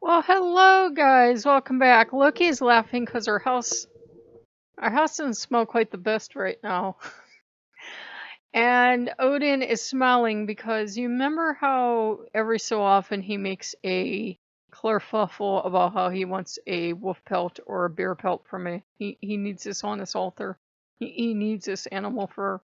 Well, hello guys. Welcome back. Loki's laughing because our house doesn't smell quite the best right now. And Odin is smiling because you remember how every so often he makes a kerfuffle about how he wants a wolf pelt or a bear pelt from me. He needs this on his altar. He needs this animal fur.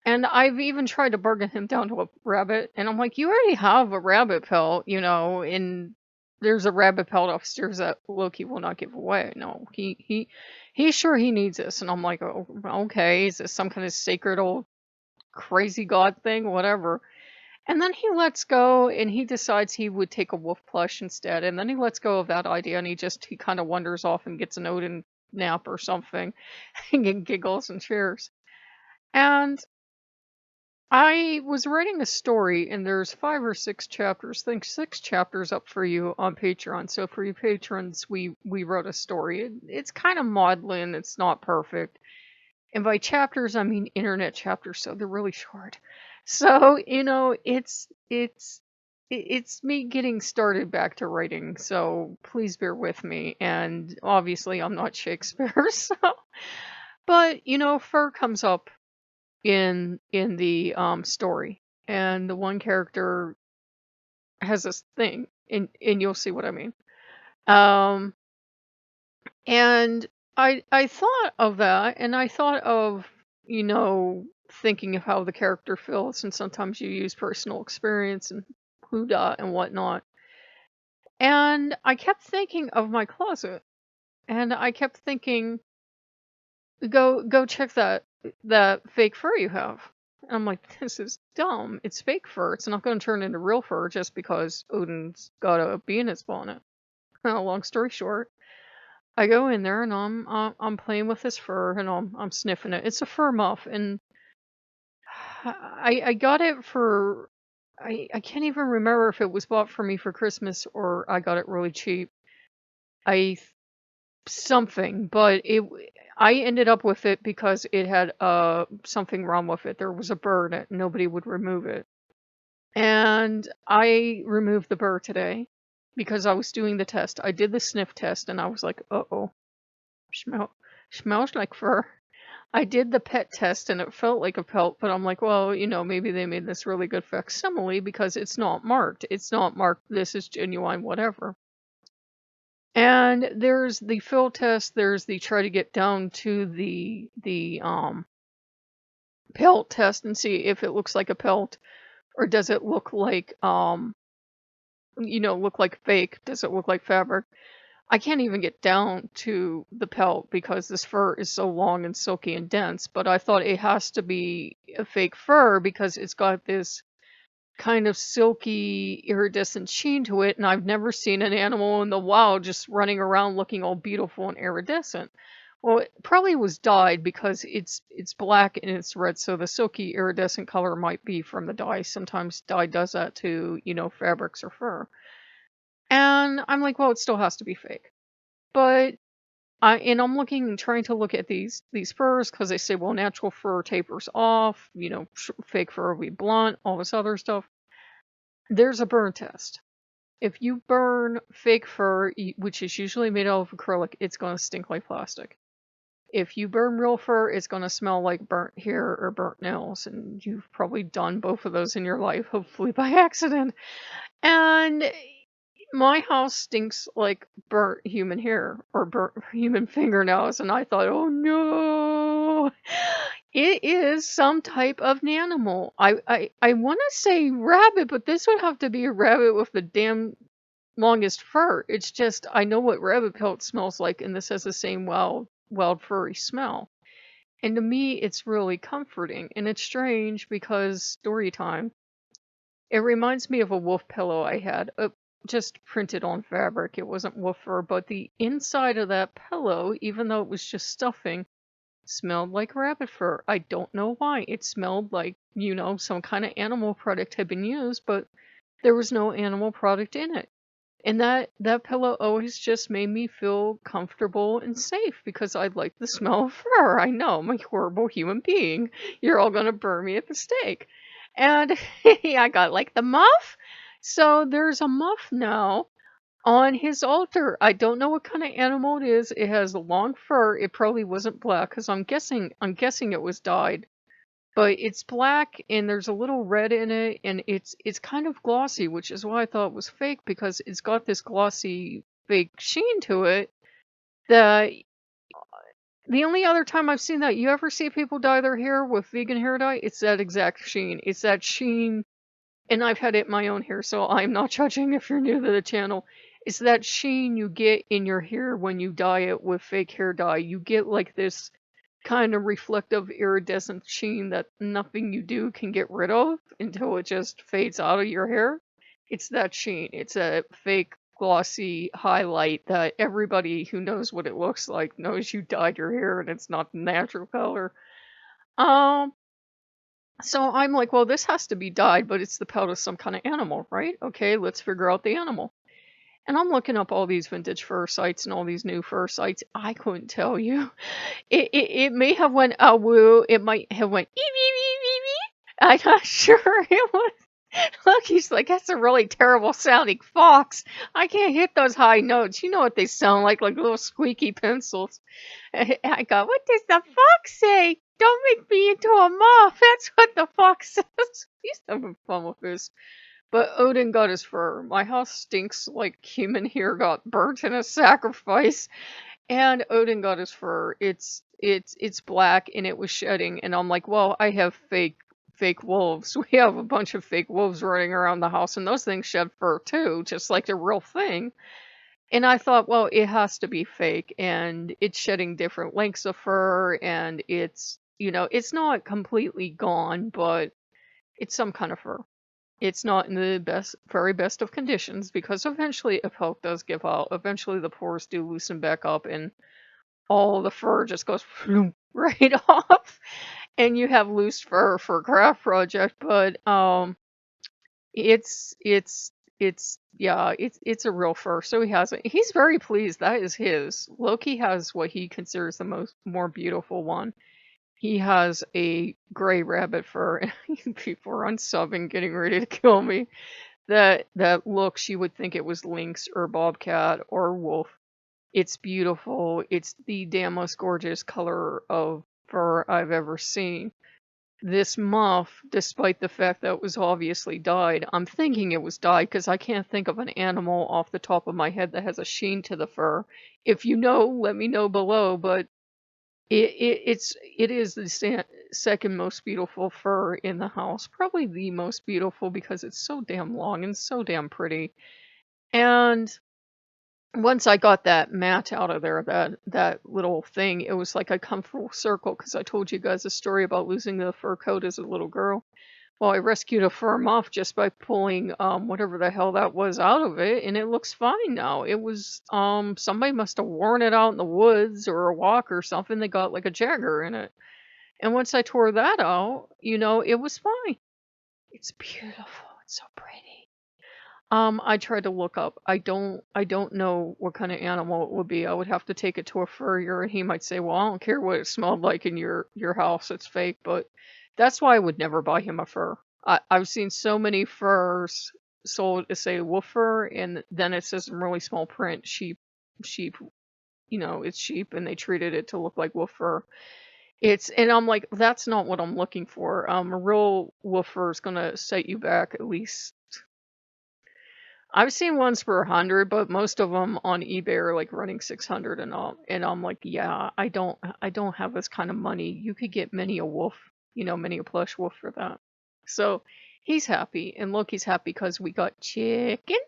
And I've even tried to bargain him down to a rabbit, and I'm like, you already have a rabbit pelt, and there's a rabbit pelt upstairs that Loki will not give away. No, he's sure he needs this, and I'm like, oh, okay, is this some kind of sacred old crazy god thing, whatever? And then he lets go, and he decides he would take a wolf plush instead, and then he lets go of that idea, and he kind of wanders off and gets an Odin nap or something, and giggles and cheers. And I was writing a story, and there's 5 or 6 chapters. I think 6 chapters up for you on Patreon. So for you patrons, we wrote a story. It's kind of maudlin. It's not perfect. And by chapters, I mean internet chapters, so they're really short. So it's me getting started back to writing. So please bear with me. And obviously, I'm not Shakespeare. So, but fur comes up in the story, and the one character has this thing, and you'll see what I mean. um and I thought of that, and I thought of thinking of how the character feels, and sometimes you use personal experience and who dot and whatnot, and I kept thinking of my closet, and I kept thinking, go check that fake fur you have. And I'm like, this is dumb. It's fake fur. It's not going to turn into real fur just because Odin's got a bee in his bonnet. Long story short, I go in there, and I'm playing with this fur, and I'm sniffing it. It's a fur muff, and I got it for, I can't even remember if it was bought for me for Christmas or I got it really cheap. I something, but I ended up with it because it had something wrong with it. There was a burr in it, and nobody would remove it. And I removed the burr today because I was doing the test. I did the sniff test, and I was like, uh-oh, smells like fur. I did the pet test, and it felt like a pelt, but I'm like, well, maybe they made this really good facsimile because it's not marked. It's not marked, this is genuine, whatever. And there's the fill test, there's the try to get down to the pelt test and see if it looks like a pelt, or does it look like look like fake? Does it look like fabric? I can't even get down to the pelt because this fur is so long and silky and dense, but I thought it has to be a fake fur because it's got this kind of silky, iridescent sheen to it, and I've never seen an animal in the wild just running around looking all beautiful and iridescent. Well, it probably was dyed because it's black and it's red, so the silky iridescent color might be from the dye. Sometimes dye does that to, fabrics or fur. And I'm like, well, it still has to be fake. But I'm looking and trying to look at these furs because they say, well, natural fur tapers off, fake fur will be blunt, all this other stuff. There's a burn test. If you burn fake fur, which is usually made out of acrylic, it's going to stink like plastic. If you burn real fur, it's going to smell like burnt hair or burnt nails, and you've probably done both of those in your life, hopefully by accident. And my house stinks like burnt human hair or burnt human fingernails, and I thought, oh no, it is some type of animal. I want to say rabbit, but this would have to be a rabbit with the damn longest fur. It's just, I know what rabbit pelt smells like, and this has the same wild furry smell. And to me, it's really comforting, and it's strange because story time. It reminds me of a wolf pillow I had, just printed on fabric. It wasn't wolf fur, but the inside of that pillow, even though it was just stuffing, smelled like rabbit fur. I don't know why. It smelled like, some kind of animal product had been used, but there was no animal product in it. And that pillow always just made me feel comfortable and safe because I like the smell of fur. I know, I'm a horrible human being. You're all gonna burn me at the stake. And I got like the muff. So there's a muff now on his altar. I don't know what kind of animal it is. It has a long fur. It probably wasn't black because I'm guessing it was dyed. But it's black and there's a little red in it and it's kind of glossy, which is why I thought it was fake because it's got this glossy fake sheen to it that the only other time I've seen that, you ever see people dye their hair with vegan hair dye? It's that exact sheen. It's that sheen, and I've had it in my own hair, so I'm not judging if you're new to the channel. It's that sheen you get in your hair when you dye it with fake hair dye. You get like this kind of reflective iridescent sheen that nothing you do can get rid of until it just fades out of your hair. It's that sheen. It's a fake glossy highlight that everybody who knows what it looks like knows you dyed your hair and it's not the natural color. Um, so I'm like, well, this has to be dyed, but it's the pelt of some kind of animal, right? Okay, let's figure out the animal. And I'm looking up all these vintage fur sites and all these new fur sites. I couldn't tell you. It may have went woo. It might have went ee, ee, ee, ee, ee. I'm not sure. It was. Look, he's like, that's a really terrible sounding fox. I can't hit those high notes. You know what they sound like little squeaky pencils. I go, what does the fox say? Don't make me into a moth. That's what the fox says. He's having fun with this. But Odin got his fur. My house stinks like human hair got burnt in a sacrifice. And Odin got his fur. It's black and it was shedding. And I'm like, well, I have fake wolves. We have a bunch of fake wolves running around the house, and those things shed fur too, just like the real thing. And I thought, well, it has to be fake, and it's shedding different lengths of fur, and it's not completely gone, but it's some kind of fur. It's not in the very best of conditions because eventually if pelt does give out. Eventually the pores do loosen back up and all the fur just goes right off, and you have loose fur for a craft project. But it's it's it's a real fur. So he has it. He's very pleased. That is his. Loki has what he considers the more beautiful one. He has a gray rabbit fur, and people are unsubbing, getting ready to kill me. That looks, you would think it was lynx or bobcat or wolf. It's beautiful. It's the damn most gorgeous color of fur I've ever seen. This muff, despite the fact that it was obviously dyed, I'm thinking it was dyed because I can't think of an animal off the top of my head that has a sheen to the fur. If you know, let me know below, but it is the second most beautiful fur in the house. Probably the most beautiful because it's so damn long and so damn pretty. And once I got that mat out of there, that little thing, it was like I come full circle because I told you guys a story about losing the fur coat as a little girl. Well, I rescued a fur muff just by pulling whatever the hell that was out of it, and it looks fine now. It was somebody must have worn it out in the woods or a walk or something. They got like a jagger in it. And once I tore that out, it was fine. It's beautiful. It's so pretty. I tried to look up. I don't know what kind of animal it would be. I would have to take it to a furrier and he might say, "Well, I don't care what it smelled like in your house. It's fake." But that's why I would never buy him a fur. I've seen so many furs sold to say wolf fur, and then it says in really small print, sheep, it's sheep, and they treated it to look like wolf fur. And I'm like, that's not what I'm looking for. A real wolf fur is gonna set you back at least. I've seen ones for 100, but most of them on eBay are like running 600 and up. And I'm like, yeah, I don't have this kind of money. You could get many a wolf, many a plush wolf for that. So he's happy, and Loki's happy because we got chicken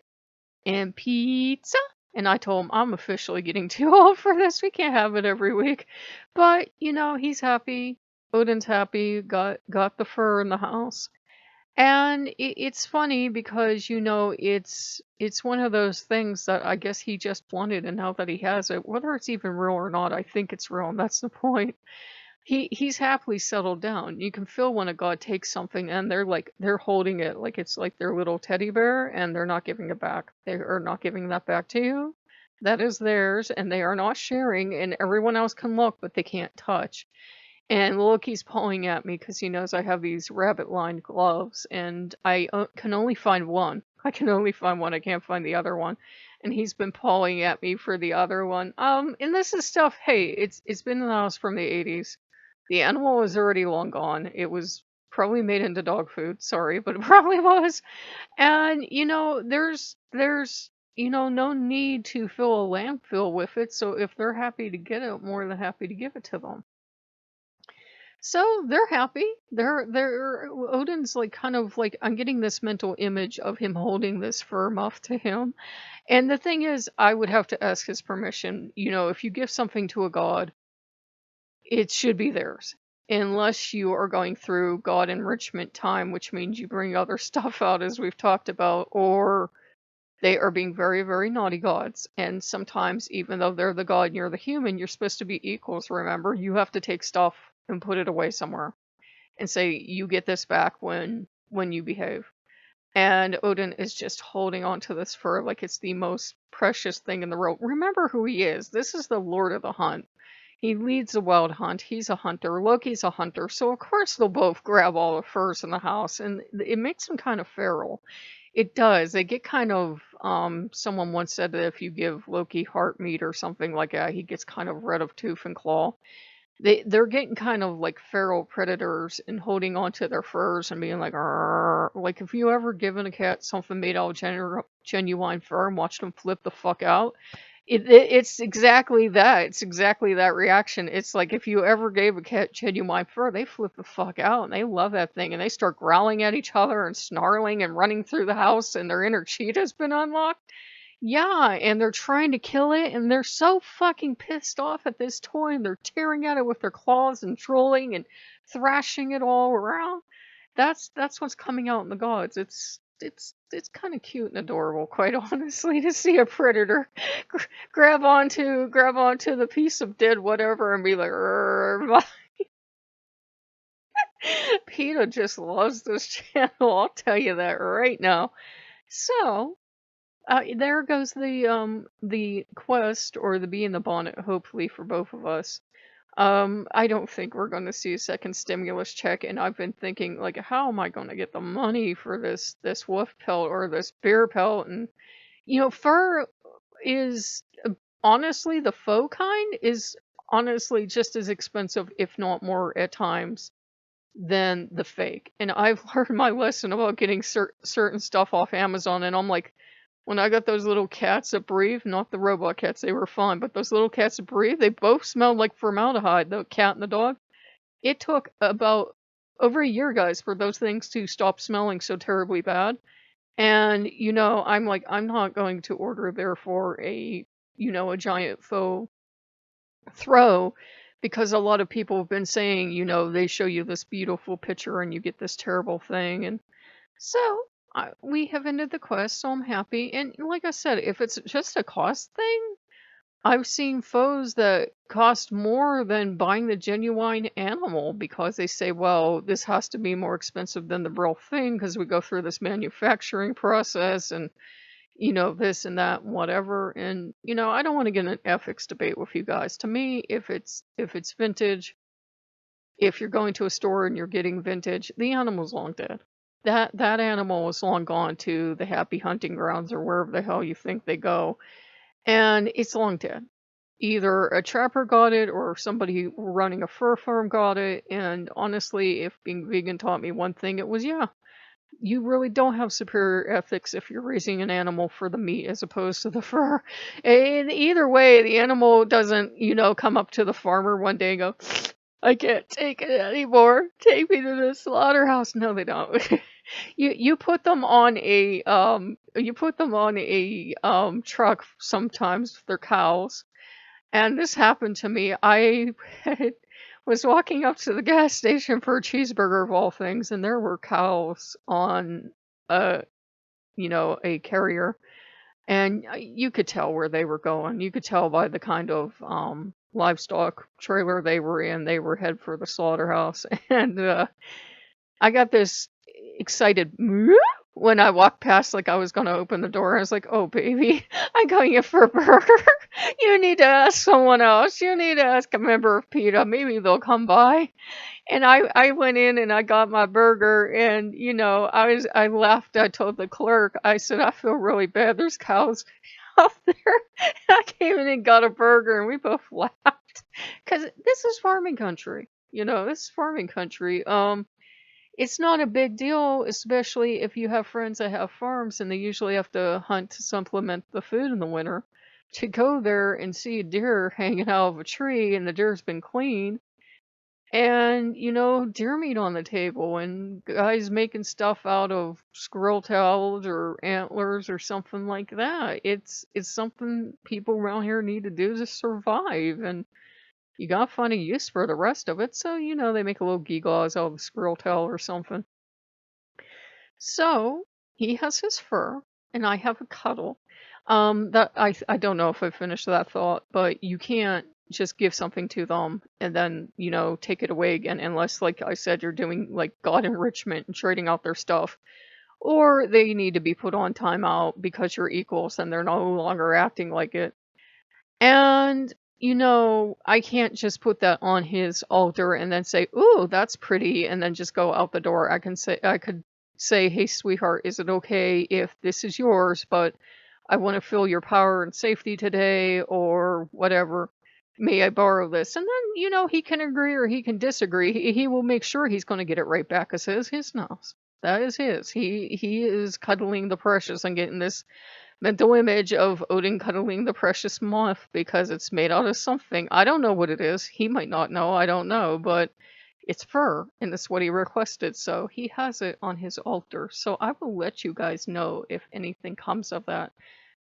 and pizza. And I told him I'm officially getting too old for this. We can't have it every week. But he's happy. Odin's happy. Got the fur in the house. And it's funny because it's one of those things that I guess he just wanted, and now that he has it, whether it's even real or not, I think it's real, and that's the point. He's happily settled down. You can feel when a god takes something and they're holding it like it's like their little teddy bear, and they're not giving it back. They are not giving that back to you. That is theirs, and they are not sharing, and everyone else can look, but they can't touch. And Loki's pulling at me because he knows I have these rabbit-lined gloves, and I can only find one. I can only find one. I can't find the other one. and he's been pawing at me for the other one. And this is stuff. Hey, it's been in the house from the 80s. The animal is already long gone. It was probably made into dog food. Sorry, but it probably was. And there's no need to fill a landfill with it. So if they're happy to get it, more than happy to give it to them. So they're happy. They're Odin's like kind of like I'm getting this mental image of him holding this fur muff to him. And the thing is, I would have to ask his permission. If you give something to a god, it should be theirs. Unless you are going through god enrichment time, which means you bring other stuff out as we've talked about, or they are being very, very naughty gods. And sometimes, even though they're the god and you're the human, you're supposed to be equals, remember? You have to take stuff and put it away somewhere and say, you get this back when you behave. And Odin is just holding on to this fur like it's the most precious thing in the world. Remember who he is. This is the Lord of the Hunt. He leads the wild hunt. He's a hunter. Loki's a hunter. So of course they'll both grab all the furs in the house, and it makes them kind of feral. It does. They get kind of, someone once said that if you give Loki heart meat or something like that, he gets kind of red of tooth and claw. They're getting kind of like feral predators and holding on to their furs and being like, "Arr." Like if you ever given a cat something made out of genuine fur and watched them flip the fuck out, it's exactly that. It's exactly that reaction. It's like if you ever gave a cat genuine fur, they flip the fuck out and they love that thing and they start growling at each other and snarling and running through the house and their inner cheetah's been unlocked. Yeah, and they're trying to kill it and they're so fucking pissed off at this toy and they're tearing at it with their claws and trolling and thrashing it all around. That's what's coming out in the gods. It's kind of cute and adorable, quite honestly, to see a predator grab onto the piece of dead whatever and be like, "Rrr." PETA just loves this channel. I'll tell you that right now. So there goes the quest or the bee in the bonnet, hopefully for both of us. I don't think we're going to see a second stimulus check, and I've been thinking, like, how am I going to get the money for this wolf pelt or this bear pelt? And fur is honestly, the faux kind is honestly just as expensive, if not more, at times than the fake. And I've learned my lesson about getting certain stuff off Amazon, and I'm like, when I got those little cats that breathe, not the robot cats, they were fine, but those little cats that breathe, they both smelled like formaldehyde, the cat and the dog. It took about over a year, guys, for those things to stop smelling so terribly bad. And, I'm like, I'm not going to order therefore a giant faux throw, because a lot of people have been saying, they show you this beautiful picture and you get this terrible thing. And so we have ended the quest, so I'm happy. And like I said, if it's just a cost thing, I've seen foes that cost more than buying the genuine animal because they say, well, this has to be more expensive than the real thing because we go through this manufacturing process and, this and that and whatever. And, I don't want to get in an ethics debate with you guys. To me, if it's vintage, if you're going to a store and you're getting vintage, the animal's long dead. That animal is long gone to the happy hunting grounds or wherever the hell you think they go. And it's long dead. Either a trapper got it or somebody running a fur farm got it. And honestly, if being vegan taught me one thing, it was, yeah, you really don't have superior ethics if you're raising an animal for the meat as opposed to the fur. And either way, the animal doesn't, come up to the farmer one day and go, I can't take it anymore. Take me to the slaughterhouse. No, they don't. You put them on a truck sometimes. They're cows. And this happened to me. I was walking up to the gas station for a cheeseburger of all things, and there were cows on a carrier. And you could tell where they were going. You could tell by the kind of livestock trailer they were in. They were head for the slaughterhouse. And I got this excited when I walked past, like I was going to open the door. I was like, oh, baby, I'm going in for a burger. You need to ask someone else. You need to ask a member of PETA. Maybe they'll come by. And I went in and I got my burger, and I laughed. I told the clerk, I said, I feel really bad. There's cows out there. I came in and got a burger, and we both laughed because this is farming country. This is farming country. It's not a big deal, especially if you have friends that have farms and they usually have to hunt to supplement the food in the winter. To go there and see a deer hanging out of a tree and the deer's been cleaned, and deer meat on the table, and guys making stuff out of squirrel tails or antlers or something like that. It's something people around here need to do to survive, and you gotta find a use for the rest of it. So they make a little gewgaws out of a squirrel tail or something. So he has his fur, and I have a cuddle. That I don't know if I finished that thought, but you can't just give something to them and then take it away again, unless, like I said, you're doing like God enrichment and trading out their stuff, or they need to be put on timeout because you're equals and they're no longer acting like it. And, I can't just put that on his altar and then say, "Ooh, that's pretty," and then just go out the door. I could say, "Hey, sweetheart, is it okay if this is yours, but I want to feel your power and safety today," or whatever. "May I borrow this?" And then, he can agree or he can disagree. He will make sure he's going to get it right back because it's his now. That is his. He is cuddling the precious and getting this mental image of Odin cuddling the precious moth because it's made out of something. I don't know what it is. He might not know. I don't know, but it's fur, and it's what he requested, so he has it on his altar. So I will let you guys know if anything comes of that.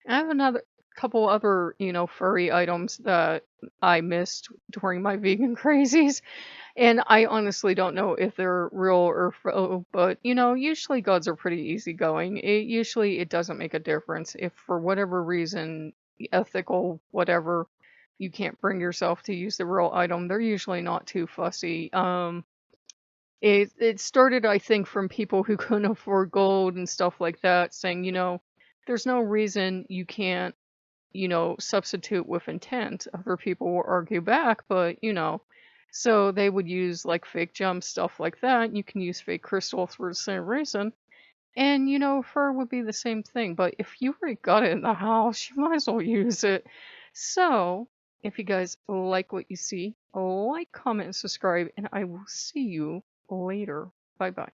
I have another couple other, furry items that I missed during my vegan crazies. And I honestly don't know if they're real or faux, but usually gods are pretty easygoing. It doesn't make a difference if for whatever reason, ethical, whatever, you can't bring yourself to use the real item. They're usually not too fussy. It started, I think, from people who couldn't afford gold and stuff like that, saying, there's no reason you can't substitute with intent. Other people will argue back, but so they would use like fake gems, stuff like that. You can use fake crystals for the same reason. And fur would be the same thing. But if you already got it in the house, you might as well use it. So if you guys like what you see, like, comment, and subscribe, and I will see you later. Bye bye.